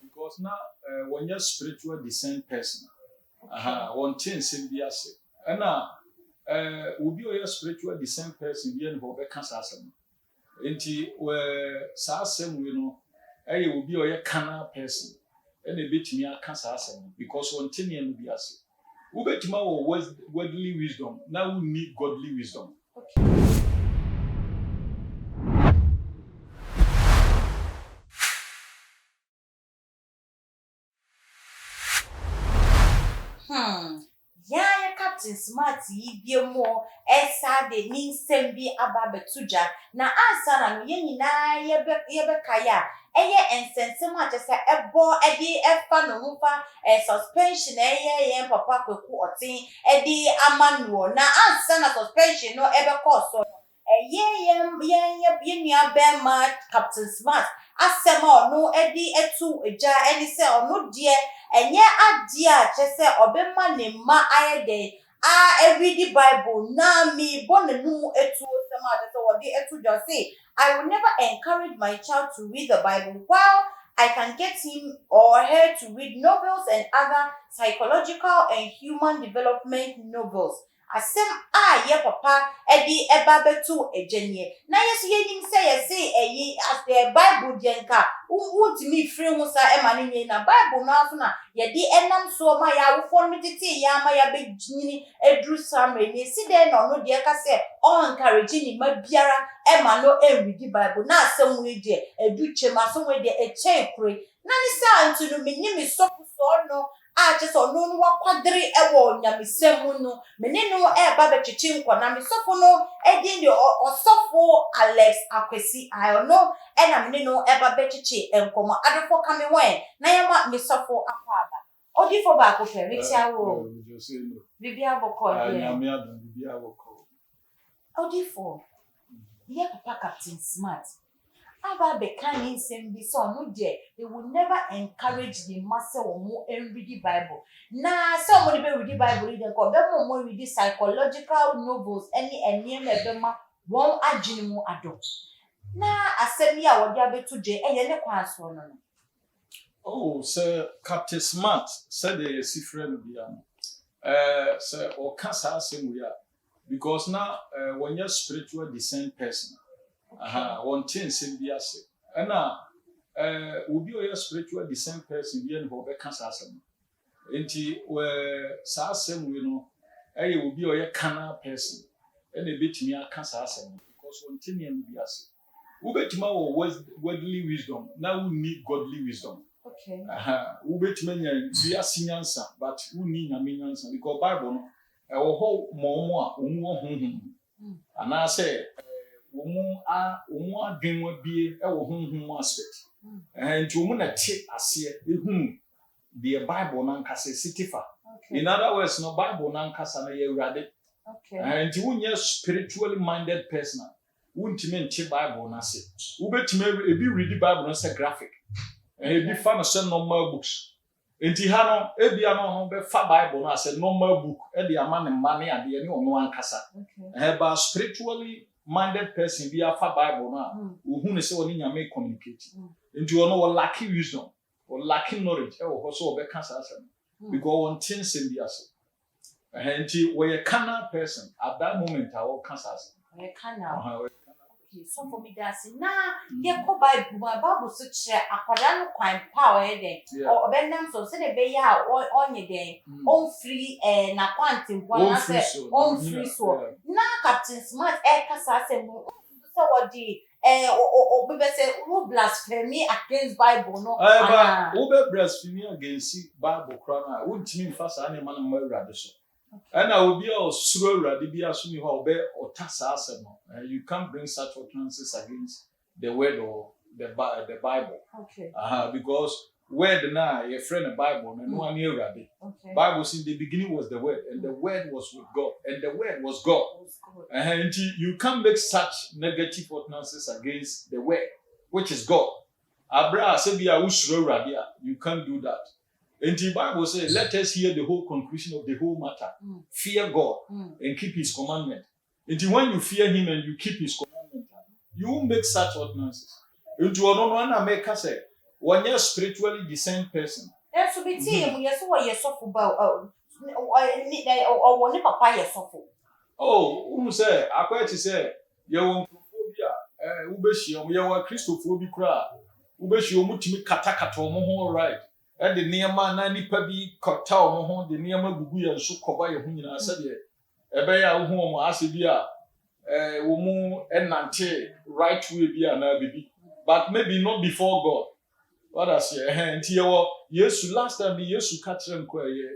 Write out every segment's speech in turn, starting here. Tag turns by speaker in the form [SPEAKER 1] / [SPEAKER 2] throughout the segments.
[SPEAKER 1] because now when you're spiritual descent person, one thing in the asset, and now will be a spiritual descent person, be and over Kansas. Enti saa asɛm we no ɛyɛ obi a ɔyɛ carnal person ɛna ebetumi aka saa asɛm because wɔn te nneɛma bi ase wobɛtumi awɔ worldly wisdom na wo need godly wisdom.
[SPEAKER 2] Yeah, Captain Smart, be more, esa de mean sembi ababetuja. Na answer na na yebekaya. Eye ensense much as a bo edi efa no mufa suspension eye papa kweku otin edi amanuo na answer na suspension no ebe course ye nua bema Captain Smart asema no edi etu eja eni se ono die enye adie a chese obema ne ma ayede every the Bible na mi bonenu etu sema chese wodi etu just say I will never encourage my child to read the Bible while I can get him or her to read novels and other psychological and human development novels. Asem ye papa edi eba betu ejenye na yesu yenim say eyi as the Bible jenka untimi free ho sa ema ne na Bible no aso na ye di enam so ma ya wofo no tete ya ma ya begyini edru samre ni si de no de ka say on encourage ni ma biara ema no read the Bible na asem we de edu chema so we de eche kure na ni sa antu no menimi sofu so no just on no wakwadri ewo nyamesemu no mene no ba betwetwe nkona mesofo no edin de osofo Alex Akwesi I no na mene no ba betwetwe enkomo adefo kame wen na yama mesofo akwaba odifo ba ko pe metia wo bibia boko ye
[SPEAKER 1] nyame adon bibia boko
[SPEAKER 2] odifo ye papa Captain Smart Aba bekani sembi so no de they will never encourage the master or more read the Bible. Na somebody be read the Bible read and go more read the psychological novels any bema won agini mu ado. Na asemi a wodi abetu je ne kwanso no.
[SPEAKER 1] Oh, sir Captain Smart said the sifre bia no. Sir o kasa asem we are because now when you're spiritual descent person one thing in the asset. And now, will be a spiritual descent person be and over Kansas. Enti Sassam, we know, will be a carnal person, and a bit near Kansas because one thing in the asset. Ubetima was worldly wisdom, now we need godly wisdom.
[SPEAKER 2] Okay.
[SPEAKER 1] Ubetimania be a senior, but we need a minion because Bible, our whole more, and I say, omu adwenwa bie ewo honhom aspect and omu na te ase ehunu the Bible na nkasa sitifa in other words no Bible na nkasa na ye urade and wunye spiritually minded person wuntime nche Bible na se ubetime ebi read the Bible na say graphic ebi fa na say normal books enti ha no ebi no be fa Bible na say normal book e de ama ne mma ne ade ne ono ankasa ba spiritually minded person be a Bible now who say oni nyame communicate into you know lacking wisdom or lacking knowledge e wo so be cancer because one thing say be as and we a carnal person at that moment our cancer
[SPEAKER 2] we carnal okay so for me that's na ye ko Bible so kire akwada no kwan pa o ye den o be nam so se de be ya onye den on free na kwantimpo na say on free so na Captain Smart kasa se mu so wodi be say who blasphemy against Bible no
[SPEAKER 1] who be blasphemy against Bible krana wontimi fa sa na ma na mawurade so and I will be all sure that be how be or tasa you can't bring such utterances against the word or the Bible.
[SPEAKER 2] Okay.
[SPEAKER 1] Because word na your friend the Bible and no one near Rabbi.
[SPEAKER 2] Okay.
[SPEAKER 1] Bible says the beginning was the word and the word was with God and the word was God. And you can't make such negative utterances against the word, which is God. Abra said you can't do that. And the Bible says, let us hear the whole conclusion of the whole matter. Fear God and keep his commandment. And when you fear him and you keep his commandment, you won't make such ordinances. And you don't want to make us say, One year spiritually discerned person.
[SPEAKER 2] That's to be team, yes, what you're so about. Or one papa, yes, so.
[SPEAKER 1] Oh, who say, I quite to say, you won't phobia, Ubeshi, you are Christophobic crowd. Ubeshi, Mutimi Katakato, Moho, right? And the near man, Nani Pabi, Kotao, Moho, the near Magubu, and Sukobaya, whom I said, Ebea, whom I said, Umu and Nante, right way be an baby. But maybe not before God. What I say, and here, yes, last time, yes, you catch them,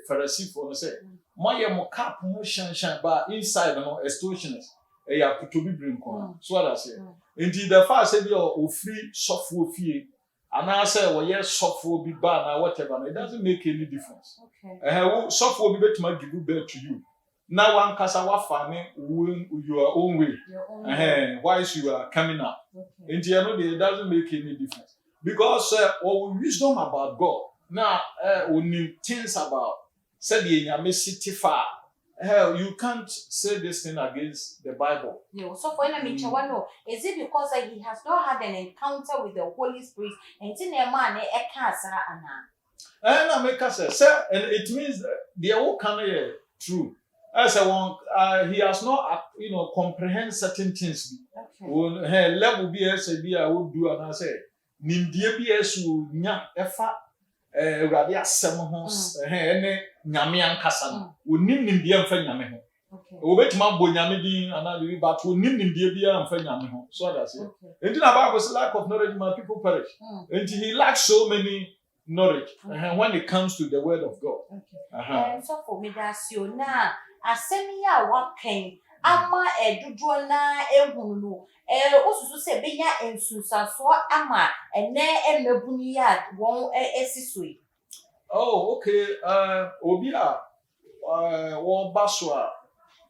[SPEAKER 1] Pharisee for say, my cap motion shine, but inside, no, extortioners, a put to be bring. So what I say, indeed, the first said, you're free software fee, and I say, well, yes, software be bad, or whatever, it doesn't make any difference.
[SPEAKER 2] Okay.
[SPEAKER 1] Software be better, might give you better to you. Now, one Kasawa farming your own way, whilst you are coming up. And you know, it doesn't make any difference. Because our wisdom about God, now, when you think about, say, you can't say this thing against the Bible.
[SPEAKER 2] Yeah, so for him, is it because he has not had an encounter with the Holy Spirit and it's in a man, a cancer,
[SPEAKER 1] and I make us say, and it means they are all kind of true. As a one, he has not, comprehend certain things.
[SPEAKER 2] Okay.
[SPEAKER 1] Level BS, I would do, and I say, Nindia BS, nya, efa, Radia Semahons, Nyamian Cassan, would nim Nindia and Fenyameho.
[SPEAKER 2] Okay.
[SPEAKER 1] Obet Mambo Yamidi, and I will, but would nim Nindia and Fenyameho. So that's it. And then about was lack of knowledge, my people perish. And he lacks so many knowledge when it comes to the word of God.
[SPEAKER 2] Okay. And so for me, that's you now. Asemiya waken ama eduduo na ehunu osusu se benya ensunsaso ama ene emebuni ya won esisoi.
[SPEAKER 1] Oh, okay. Obi a wo baswa.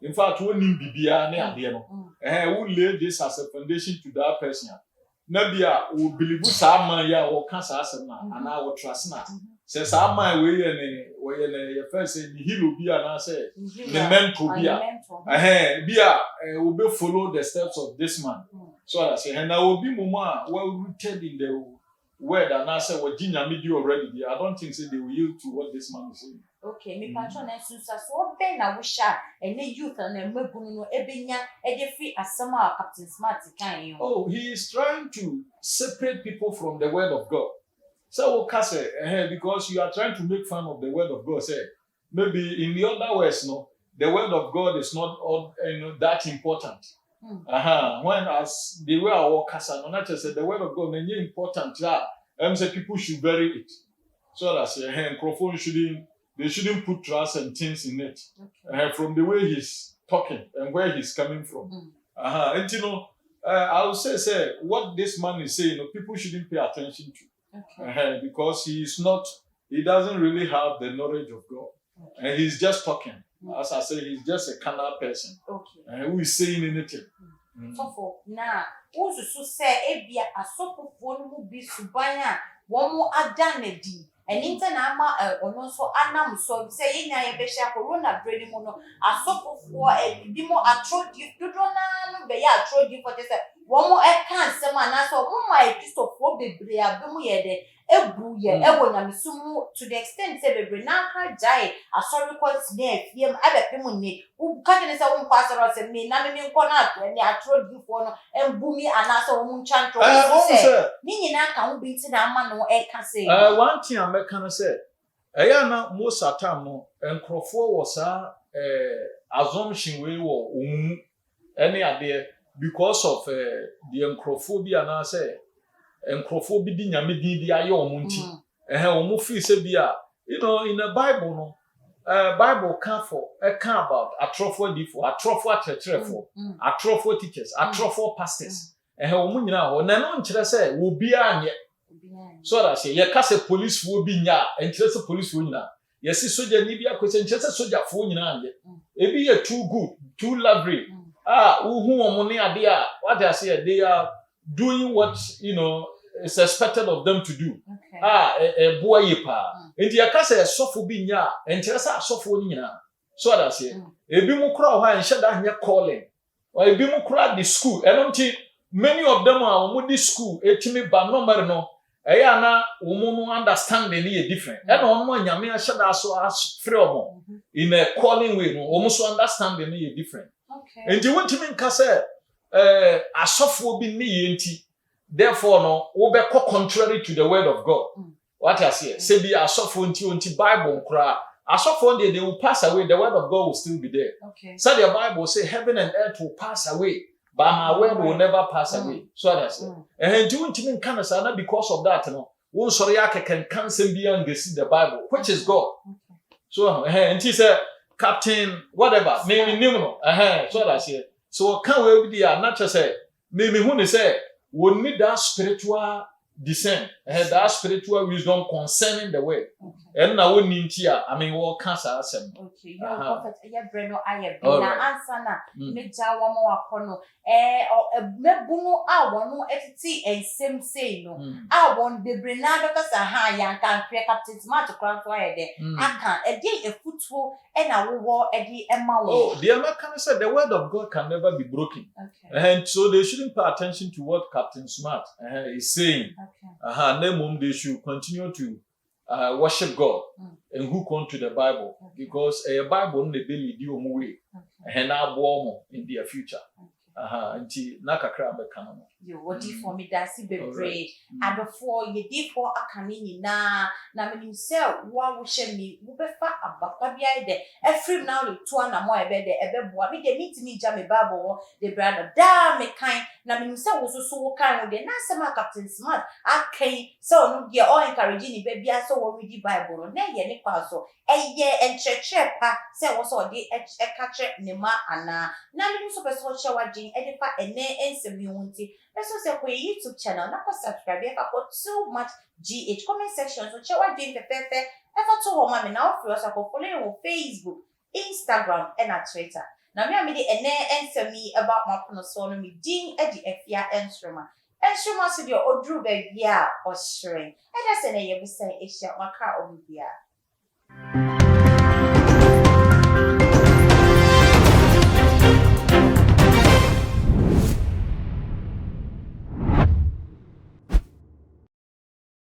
[SPEAKER 1] In fact, wo nim bibia na ade no. Wo lay this as a foundation to that person. Na bia wo believe sa man ya wo kan sa asem na ana wo trust na. Say sa man we ye your first say the hero be and say the mentor be bia will be follow the steps of this man. So I say and I will be mama well rooted in the word and I say what Ginya made you already. I don't think say they will yield to what this man is saying.
[SPEAKER 2] Okay, me patron na susa so be na wo sha ene youth na magunu no ebenya e dey free asama Captain Smart kan yo.
[SPEAKER 1] Oh, he is trying to separate people from the word of God. So because you are trying to make fun of the word of God, say maybe in the other words, no, the word of God is not that important. When as the way our casa, no, not just the word of God, many important. Say people should bury it. So that's microphone shouldn't put trust and things in it. Okay. From the way he's talking and where he's coming from. And I would say what this man is saying, people shouldn't pay attention to. Okay. Because he doesn't really have the knowledge of God. Okay. And he's just talking. As I say, he's just a carnal person.
[SPEAKER 2] Okay.
[SPEAKER 1] Who is saying anything.
[SPEAKER 2] So for now, who's to say, Ebia, a soap phone will be subaya, one more adanedi. And internama or no so anam so say in a besha corona breeding mono, a soap for a demo atrod you to don't be a trod you for this. One more I can't say man, so my piece of what be bria bumuye a buye, a one to the extent say the Renaka Jai, a sorry calls near him, I bet Pimuni, who can't his own pastor and me, Naming Ponat, when they are told you for and boomy and also moon chant. Meaning I can't be to that man or I can say.
[SPEAKER 1] One thing I can say, Ayana most at time and Crawford was a assumption we were any idea. Because of the encrophobia, and I say, encrophobia, Yamidi, Ayo Munti, and how Mufi Sebia, in the Bible, no, Bible can for a can about a trophy for a trophy a trophy teachers, a trophy pastors, and how Munina, or Nanon say, will be an so that say, your castle police will be ya, and just a police winner. Yes, it's soldier, Nibia, question, just a soldier for you. It be a too good, too lovely. What I say, they are doing what is expected of them to do.
[SPEAKER 2] Okay.
[SPEAKER 1] A boy yipa. And the akasa is sofu binya, and Teresa sofu nina. So that I say, a bimukra and shut down your calling. Or a bimukra the school. I don't think many of them are with this school, a timmy but no, ɛyɛ na wɔn understanding is different ɛna wɔn nyame ahyɛ da so frɛ wɔn in a calling way no wɔn so understanding is different nti wɔntumi nka sɛ asɔfoɔ bi ne yɛ nti therefore no wobɛkɔ contrary to the word of God what I say say bi asɔfoɔ nti Bible koraa asɔfoɔ they will pass away the word of God will still be there so the Bible say heaven and earth will pass away but my word will never pass away. So that's it. And you want to kind of because of that, no. One sorry, can cancel beyond the Bible, which is God. So, and he said, Captain, whatever, maybe no. So that's it. So, can't we be not just say, maybe who say, we need that spiritual descent, that spiritual wisdom concerning the word. And now we need here, I mean, what cancer assembly.
[SPEAKER 2] Okay, your prophet, Breno, I have been answer now. Meja one more upon mebuno, I want no etiti and same say no. I want the Brenado Casaha, young can create Captain Smart to crown fire there. I can't a day a footful and I will war a day a mouth. Oh, the American said the word of God can never be broken. And so they shouldn't pay attention to what Captain Smart is saying. They should continue to worship God and hook on to the Bible because a Bible in the daily do way and now warm in their future. Until Nakakra become. You what if for me that's be brave and before you did for a canini na himself what will shame me will be fat about there every now the 2 and more bed the boy they meet me jammy Bible the brother damn me kind na himself was so kind of the Nasama Captain Smart I came so no dear all encouraging baby I saw what read Bible or nay any puzzle a year and church pa say was all the a catcher nema and na super social edify and nay and let's also for YouTube channel. Not subscribe if I got too much GH comment section. So check what doing the ever to home. I mean now for us I can follow you on Facebook, Instagram, and Twitter. Now me amidi answer me about my personal me ding edi efia instrument. Instrument to your odru baby or string. And that's an you be saying Asia my car over here.